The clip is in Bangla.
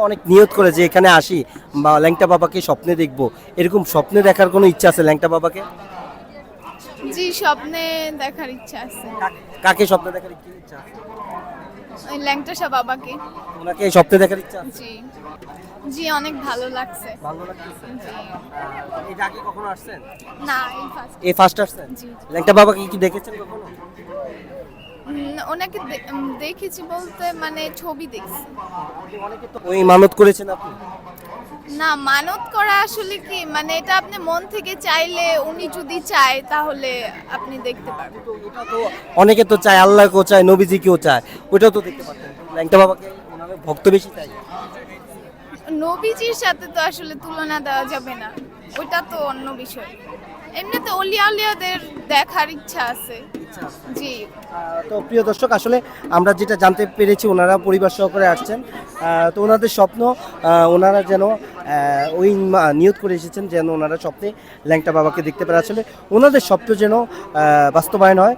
অনেক নিয়ত করে যে এখানে আসি বা ল্যাংটা বাবাকে স্বপ্নে দেখবো, এরকম স্বপ্নে দেখার কোনো ইচ্ছা আছে ল্যাংটা বাবাকে? জি, স্বপ্নে দেখার ইচ্ছা আছে। কাকে স্বপ্নে দেখার ইচ্ছা আছে? ওই ল্যাংটা শাহ বাবাকে। ওনাকে স্বপ্নে দেখার ইচ্ছা আছে? জি, জি, অনেক ভালো লাগছে। ভালো লাগতেছে। জি, এটা আগে কখনো আসছেন? না এই ফার্স্ট। এই ফার্স্ট আসছেন? জি, ল্যাংটা বাবাকে কি দেখেছেন কখনো? ওনাকে দেখেছি বলতে মানে ছবি দেখছি। অনেকে তো ওই মানত করেছেন আপনি? না, মানত করা আসলে কি মানে এটা আপনি মন থেকে চাইলে উনি যদি চায় তাহলে আপনি দেখতে পারবেন। তো এটা তো অনেকে তো চায়, আল্লাহকেও চায়, নবীজিকেও চায়, ওইটাও তো দেখতে পারতেন। ল্যাংটা বাবাকে ওনার ভক্ত বেশি চাই। নবীজির সাথে তো আসলে তুলনা দেওয়া যাবে না, ওইটা তো অন্য বিষয়। এমনিতে অলিয়া আলিয়াদের দেখার ইচ্ছা আছে। জি, তো প্রিয় দর্শক, আসলে আমরা যেটা জানতে পেরেছি ওনারা পরিবার সহকারে আসছেন। তো ওনাদের স্বপ্ন, ওনারা যেন ওই নিয়ত করে এসেছেন যেন ওনারা স্বপ্নে ল্যাংটা বাবাকে দেখতে পারে। আসলে ওনাদের স্বপ্ন যেন বাস্তবায়ন হয়।